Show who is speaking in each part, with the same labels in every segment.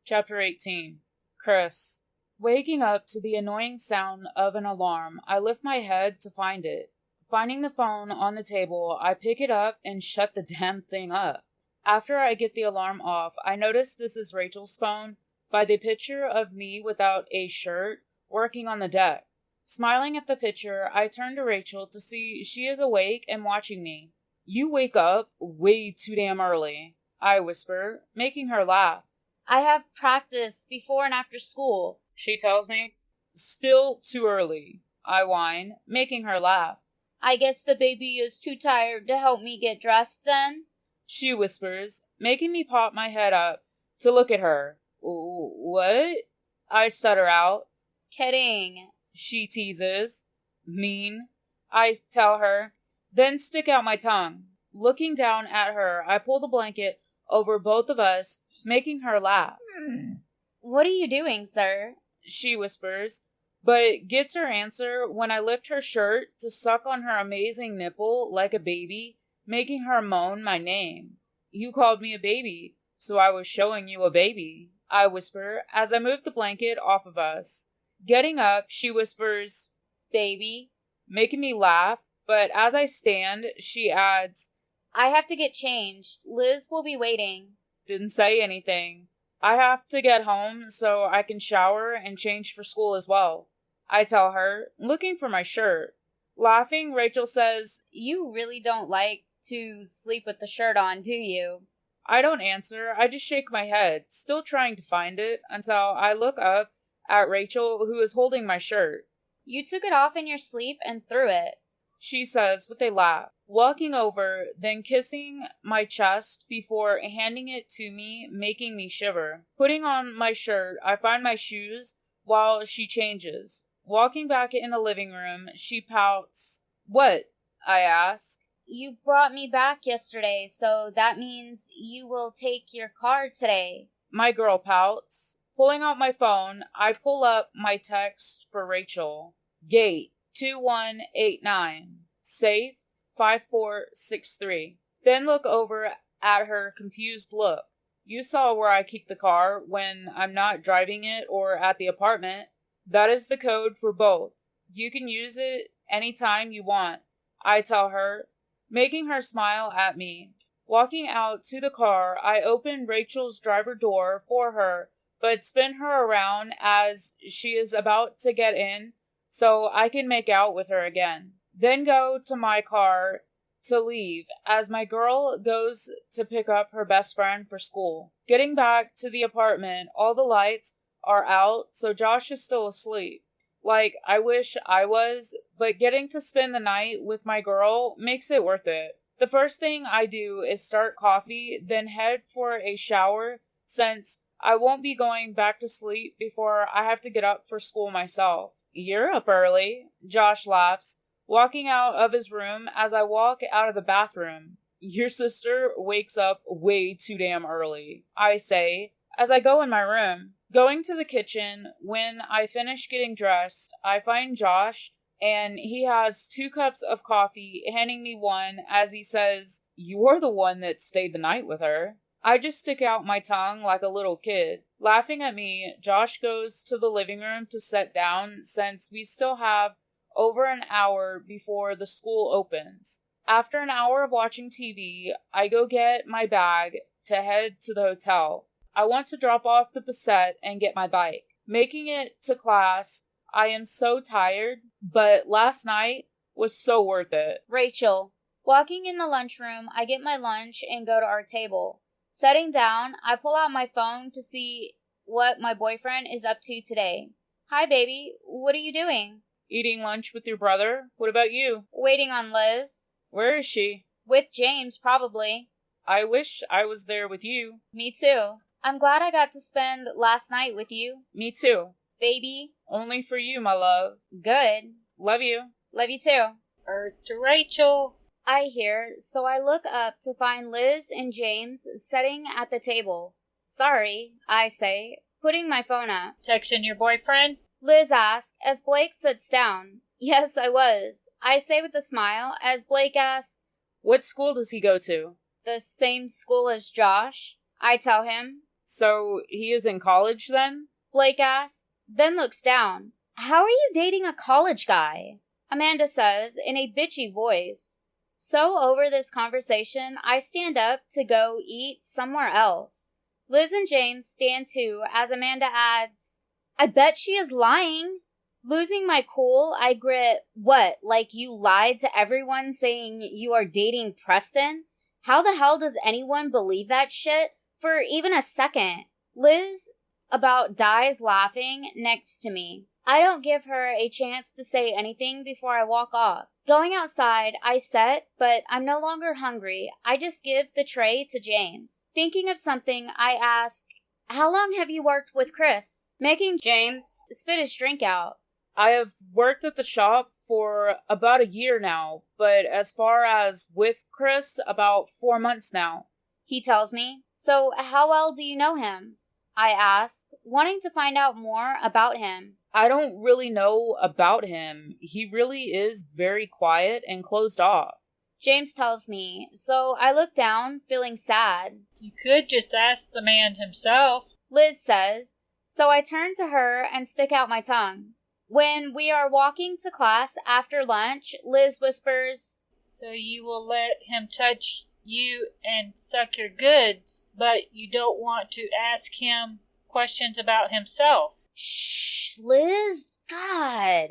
Speaker 1: Chapter 18. Chris. Waking up to the annoying sound of an alarm, I lift my head to find it. Finding the phone on the table, I pick it up and shut the damn thing up. After I get the alarm off, I notice this is Rachel's phone by the picture of me without a shirt working on the deck. Smiling at the picture, I turn to Rachel to see she is awake and watching me. "You wake up way too damn early," I whisper, making her laugh.
Speaker 2: "I have practice before and after school,"
Speaker 1: she tells me. "Still too early," I whine, making her laugh.
Speaker 2: "I guess the baby is too tired to help me get dressed then,"
Speaker 1: she whispers, making me pop my head up to look at her. "What?" I stutter out.
Speaker 2: "Kidding," she
Speaker 1: teases. "Mean," I tell her, then stick out my tongue. Looking down at her, I pull the blanket over both of us, making her laugh.
Speaker 2: "What are you doing, sir?"
Speaker 1: she whispers, but gets her answer when I lift her shirt to suck on her amazing nipple like a baby, making her moan my name. "You called me a baby, so I was showing you a baby," I whisper as I move the blanket off of us. Getting up, she whispers,
Speaker 2: "Baby,"
Speaker 1: making me laugh, but as I stand, she adds,
Speaker 2: "I have to get changed. Liz will be waiting."
Speaker 1: Didn't say anything. I have to get home so I can shower and change for school as well, I tell her, looking for my shirt. Laughing, Rachel says,
Speaker 2: "You really don't like to sleep with the shirt on, do you?"
Speaker 1: I don't answer. I just shake my head, still trying to find it, until I look up at Rachel, who is holding my shirt.
Speaker 2: "You took it off in your sleep and threw it,"
Speaker 1: she says with a laugh, walking over, then kissing my chest before handing it to me, making me shiver. Putting on my shirt, I find my shoes while she changes. Walking back in the living room, she pouts. "What?" I ask.
Speaker 2: "You brought me back yesterday, so that means you will take your car today,"
Speaker 1: my girl pouts. Pulling out my phone, I pull up my text for Rachel. Gate 2189. Safe 5463. Then look over at her confused look. "You saw where I keep the car when I'm not driving it or at the apartment. That is the code for both. You can use it anytime you want," I tell her, making her smile at me. Walking out to the car, I open Rachel's driver door for her, but spin her around as she is about to get in so I can make out with her again. Then go to my car to leave as my girl goes to pick up her best friend for school. Getting back to the apartment, all the lights are out, so Josh is still asleep. Like, I wish I was, but getting to spend the night with my girl makes it worth it. The first thing I do is start coffee, then head for a shower, since I won't be going back to sleep before I have to get up for school myself. "You're up early," Josh laughs, walking out of his room as I walk out of the bathroom. "Your sister wakes up way too damn early," I say, as I go in my room. Going to the kitchen, when I finish getting dressed, I find Josh, and he has 2 cups of coffee, handing me one as he says, "You're the one that stayed the night with her." I just stick out my tongue like a little kid. Laughing at me, Josh goes to the living room to sit down since we still have over an hour before the school opens. After an hour of watching TV, I go get my bag to head to the hotel. I want to drop off the Passat and get my bike. Making it to class, I am so tired, but last night was so worth it.
Speaker 2: Rachel. Walking in the lunchroom, I get my lunch and go to our table. Sitting down, I pull out my phone to see what my boyfriend is up to today. "Hi, baby. What are you doing?"
Speaker 1: "Eating lunch with your brother. What about you?"
Speaker 2: "Waiting on Liz."
Speaker 1: "Where is she?"
Speaker 2: "With James, probably."
Speaker 1: "I wish I was there with you."
Speaker 2: "Me too. I'm glad I got to spend last night with you."
Speaker 1: "Me too."
Speaker 2: "Baby."
Speaker 1: "Only for you, my love."
Speaker 2: "Good."
Speaker 1: "Love you."
Speaker 2: "Love you too."
Speaker 3: To Rachel.
Speaker 2: I hear, so I look up to find Liz and James sitting at the table. "Sorry," I say, putting my phone up.
Speaker 3: "Texting your boyfriend?"
Speaker 2: Liz asks as Blake sits down. "Yes, I was," I say with a smile as Blake asks,
Speaker 1: "What school does he go to?"
Speaker 2: "The same school as Josh," I tell him.
Speaker 1: So he is in college then?
Speaker 2: Blake asks, then looks down. How are you dating a college guy? Amanda says in a bitchy voice. So over this conversation, I stand up to go eat somewhere else. Liz and James stand too as Amanda adds, I bet she is lying. Losing my cool, I grit, what, like you lied to everyone saying you are dating Preston? How the hell does anyone believe that shit for even a second? Liz about dies laughing next to me. I don't give her a chance to say anything before I walk off. Going outside, I set, but I'm no longer hungry. I just give the tray to James. Thinking of something, I ask, how long have you worked with Chris? Making James spit his drink out.
Speaker 1: I have worked at the shop for about a year now, but as far as with Chris, about 4 months now.
Speaker 2: He tells me. So how well do you know him? I ask, wanting to find out more about him.
Speaker 1: I don't really know about him. He really is very quiet and closed off.
Speaker 2: James tells me, so I look down, feeling sad.
Speaker 3: You could just ask the man himself.
Speaker 2: Liz says, so I turn to her and stick out my tongue. When we are walking to class after lunch, Liz whispers,
Speaker 3: so you will let him touch you and suck your goods, but you don't want to ask him questions about himself.
Speaker 2: Shh, Liz, God.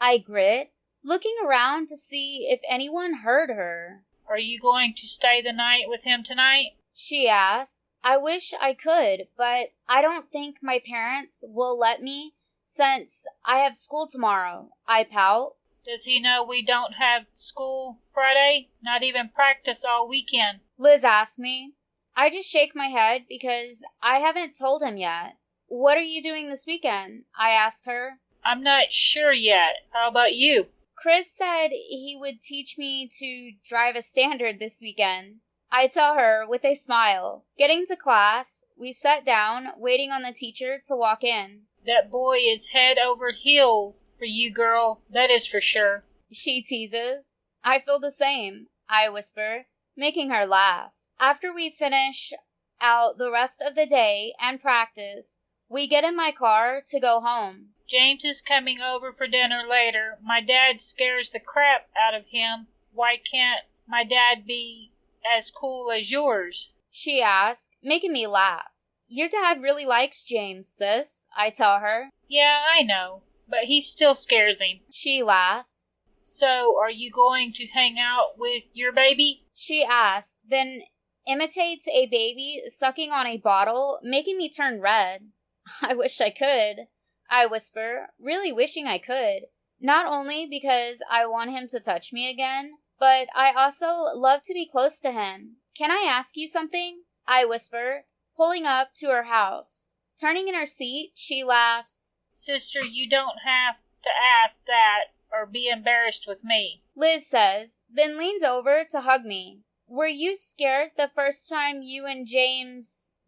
Speaker 2: I grit, looking around to see if anyone heard her.
Speaker 3: Are you going to stay the night with him tonight?
Speaker 2: She asked. I wish I could, but I don't think my parents will let me since I have school tomorrow. I pout.
Speaker 3: Does he know we don't have school Friday? Not even practice all weekend?
Speaker 2: Liz asked me. I just shake my head because I haven't told him yet. What are you doing this weekend? I ask her.
Speaker 3: I'm not sure yet. How about you?
Speaker 2: Chris said he would teach me to drive a standard this weekend. I tell her with a smile. Getting to class, we sat down, waiting on the teacher to walk in.
Speaker 3: That boy is head over heels for you, girl. That is for sure.
Speaker 2: She teases. I feel the same, I whisper, making her laugh. After we finish out the rest of the day and practice, we get in my car to go home.
Speaker 3: James is coming over for dinner later. My dad scares the crap out of him. Why can't my dad be as cool as yours?
Speaker 2: She asks, making me laugh. Your dad really likes James, sis, I tell her.
Speaker 3: Yeah, I know, but he still scares him.
Speaker 2: She laughs.
Speaker 3: So, are you going to hang out with your baby?
Speaker 2: She asks, then imitates a baby sucking on a bottle, making me turn red. I wish I could, I whisper, really wishing I could. Not only because I want him to touch me again, but I also love to be close to him. Can I ask you something? I whisper, pulling up to her house. Turning in her seat, she laughs.
Speaker 3: Sister, you don't have to ask that or be embarrassed with me,
Speaker 2: Liz says, then leans over to hug me. Were you scared the first time you and James,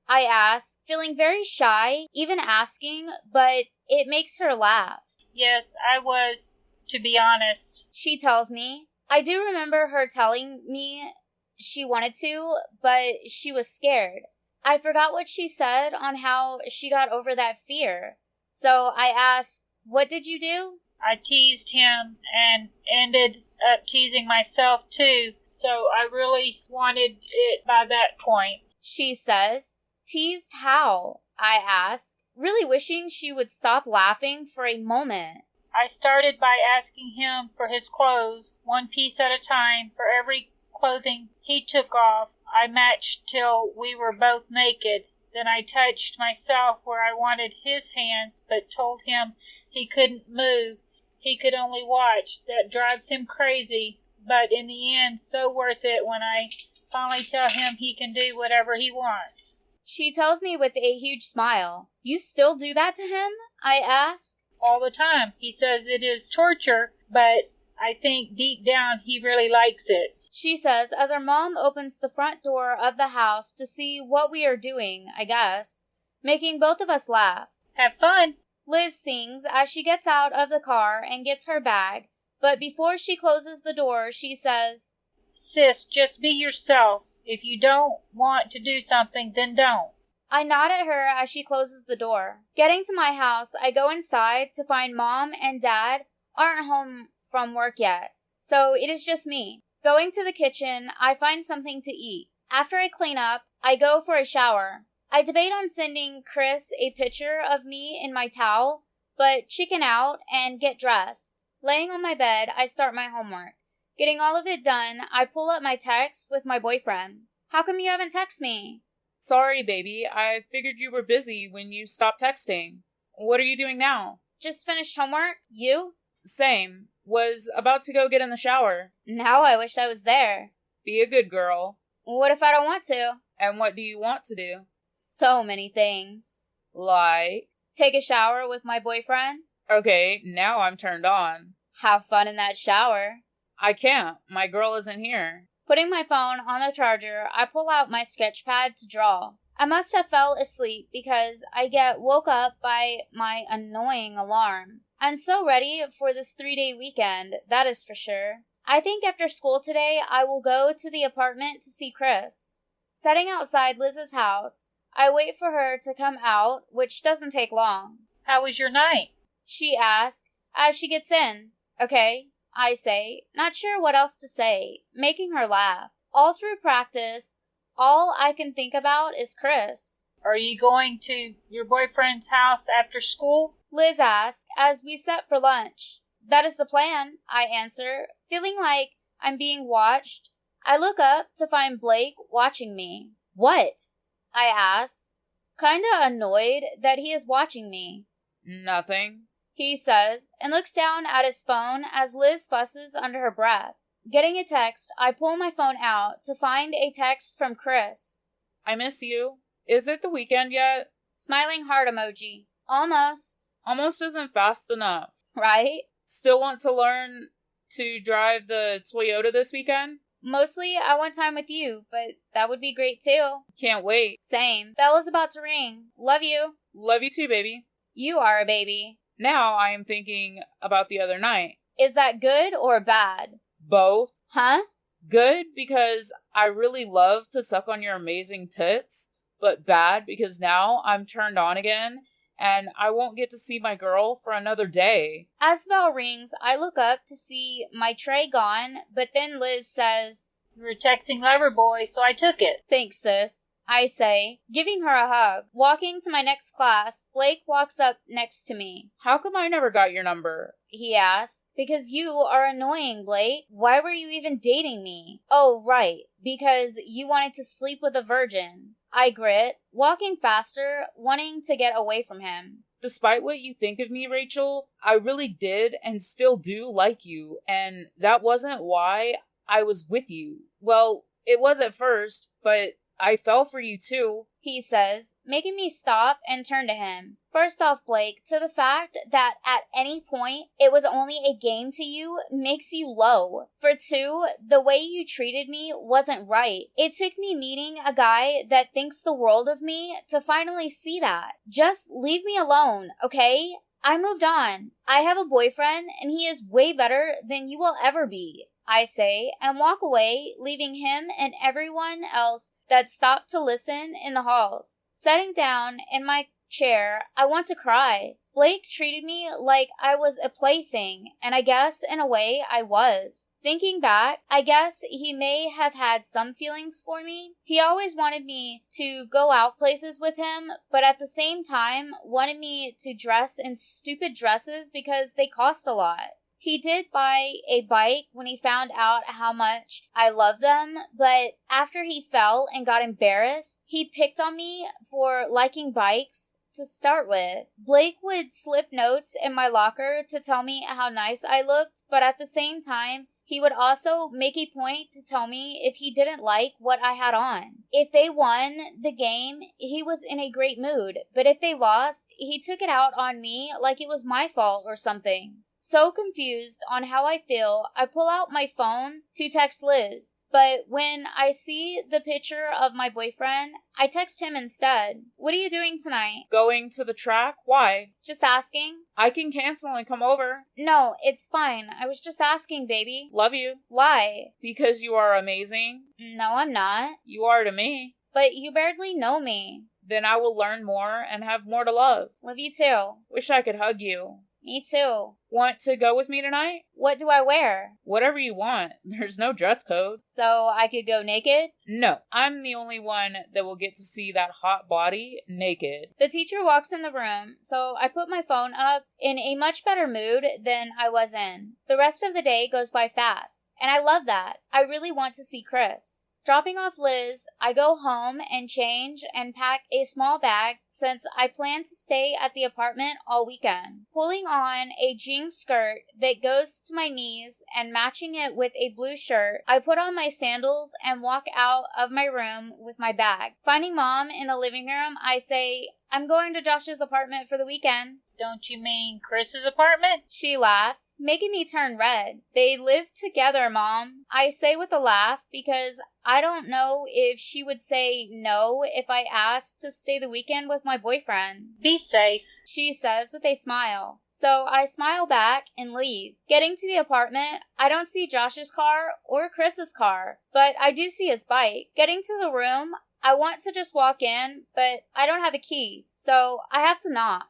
Speaker 2: I ask, feeling very shy, even asking, but it makes her laugh.
Speaker 3: Yes, I was, to be honest.
Speaker 2: She tells me. I do remember her telling me she wanted to, but she was scared. I forgot what she said on how she got over that fear. So I asked, what did you do?
Speaker 3: I teased him and ended up teasing myself too, so I really wanted it by that point.
Speaker 2: She says. Teased how? I ask, really wishing she would stop laughing for a moment.
Speaker 3: I started by asking him for his clothes, one piece at a time. For every clothing he took off, I matched till we were both naked. Then I touched myself where I wanted his hands, but told him he couldn't move. He could only watch. That drives him crazy, but in the end, so worth it when I finally tell him he can do whatever he wants.
Speaker 2: She tells me with a huge smile. You still do that to him? I ask.
Speaker 3: All the time. He says it is torture, but I think deep down he really likes it.
Speaker 2: She says as our mom opens the front door of the house to see what we are doing, I guess, making both of us laugh.
Speaker 3: Have fun.
Speaker 2: Liz sings as she gets out of the car and gets her bag, but before she closes the door, she says,
Speaker 3: Sis, just be yourself. If you don't want to do something, then don't.
Speaker 2: I nod at her as she closes the door. Getting to my house, I go inside to find Mom and Dad aren't home from work yet, so it is just me. Going to the kitchen, I find something to eat. After I clean up, I go for a shower. I debate on sending Chris a picture of me in my towel, but chicken out and get dressed. Laying on my bed, I start my homework. Getting all of it done, I pull up my text with my boyfriend. How come you haven't texted me?
Speaker 1: Sorry, baby. I figured you were busy when you stopped texting. What are you doing now?
Speaker 2: Just finished homework. You?
Speaker 1: Same. Was about to go get in the shower.
Speaker 2: Now I wish I was there.
Speaker 1: Be a good girl.
Speaker 2: What if I don't want to?
Speaker 1: And what do you want to do?
Speaker 2: So many things.
Speaker 1: Like?
Speaker 2: Take a shower with my boyfriend.
Speaker 1: Okay, now I'm turned on.
Speaker 2: Have fun in that shower.
Speaker 1: I can't. My girl isn't here.
Speaker 2: Putting my phone on the charger, I pull out my sketch pad to draw. I must have fell asleep because I get woke up by my annoying alarm. I'm so ready for this 3-day weekend, that is for sure. I think after school today, I will go to the apartment to see Chris. Sitting outside Liz's house, I wait for her to come out, which doesn't take long.
Speaker 3: How was your night?
Speaker 2: She asks as she gets in. Okay, I say, not sure what else to say, making her laugh. All through practice, all I can think about is Chris.
Speaker 3: Are you going to your boyfriend's house after school?
Speaker 2: Liz asks as we set for lunch. That is the plan, I answer, feeling like I'm being watched. I look up to find Blake watching me. What? I ask, kinda annoyed that he is watching me.
Speaker 1: Nothing,
Speaker 2: he says, and looks down at his phone as Liz fusses under her breath. Getting a text, I pull my phone out to find a text from Chris.
Speaker 1: I miss you. Is it the weekend yet?
Speaker 2: Smiling heart emoji. Almost.
Speaker 1: Almost isn't fast enough.
Speaker 2: Right?
Speaker 1: Still want to learn to drive the Toyota this weekend?
Speaker 2: Mostly, I want time with you, but that would be great too.
Speaker 1: Can't wait.
Speaker 2: Same. Bell is about to ring. Love you.
Speaker 1: Love you too, baby.
Speaker 2: You are a baby.
Speaker 1: Now I am thinking about the other night.
Speaker 2: Is that good or bad?
Speaker 1: Both.
Speaker 2: Huh?
Speaker 1: Good because I really love to suck on your amazing tits, but bad because now I'm turned on again and I won't get to see my girl for another day.
Speaker 2: As the bell rings, I look up to see my tray gone, but then Liz says,
Speaker 3: You were texting Loverboy, so I took it.
Speaker 2: Thanks, sis, I say, giving her a hug. Walking to my next class, Blake walks up next to me.
Speaker 1: How come I never got your number?
Speaker 2: He asks. Because you are annoying, Blake. Why were you even dating me? Oh, right. Because you wanted to sleep with a virgin. I grit, walking faster, wanting to get away from him.
Speaker 1: Despite what you think of me, Rachel, I really did and still do like you, and that wasn't why I was with you. Well, it was at first, but I fell for you too,
Speaker 2: he says, making me stop and turn to him. First off, Blake, to the fact that at any point it was only a game to you makes you low. For two, the way you treated me wasn't right. It took me meeting a guy that thinks the world of me to finally see that. Just leave me alone, okay? I moved on. I have a boyfriend and he is way better than you will ever be, I say, and walk away, leaving him and everyone else that stopped to listen in the halls. Sitting down in my chair, I want to cry. Blake treated me like I was a plaything, and I guess in a way I was. Thinking back, I guess he may have had some feelings for me. He always wanted me to go out places with him, but at the same time wanted me to dress in stupid dresses because they cost a lot. He did buy a bike when he found out how much I love them, but after he fell and got embarrassed, he picked on me for liking bikes to start with. Blake would slip notes in my locker to tell me how nice I looked, but at the same time, he would also make a point to tell me if he didn't like what I had on. If they won the game, he was in a great mood, but if they lost, he took it out on me like it was my fault or something. So confused on how I feel, I pull out my phone to text Liz. But when I see the picture of my boyfriend, I text him instead. What are you doing tonight?
Speaker 1: Going to the track? Why?
Speaker 2: Just asking.
Speaker 1: I can cancel and come over.
Speaker 2: No, it's fine. I was just asking, baby.
Speaker 1: Love you.
Speaker 2: Why?
Speaker 1: Because you are amazing.
Speaker 2: No, I'm not.
Speaker 1: You are to me.
Speaker 2: But you barely know me.
Speaker 1: Then I will learn more and have more to love.
Speaker 2: Love you too.
Speaker 1: Wish I could hug you.
Speaker 2: Me too.
Speaker 1: Want to go with me tonight?
Speaker 2: What do I wear?
Speaker 1: Whatever you want. There's no dress code.
Speaker 2: So I could go naked?
Speaker 1: No, I'm the only one that will get to see that hot body naked.
Speaker 2: The teacher walks in the room, so I put my phone up in a much better mood than I was in. The rest of the day goes by fast, and I love that. I really want to see Chris. Dropping off Liz, I go home and change and pack a small bag since I plan to stay at the apartment all weekend. Pulling on a jean skirt that goes to my knees and matching it with a blue shirt, I put on my sandals and walk out of my room with my bag. Finding Mom in the living room, I say, I'm going to Josh's apartment for the weekend.
Speaker 3: Don't you mean Chris's apartment?
Speaker 2: She laughs, making me turn red. They live together, Mom. I say with a laugh because I don't know if she would say no if I asked to stay the weekend with my boyfriend.
Speaker 3: Be safe,
Speaker 2: She says with a smile. So I smile back and leave. Getting to the apartment, I don't see Josh's car or Chris's car, but I do see his bike. Getting to the room, I want to just walk in, but I don't have a key, so I have to knock.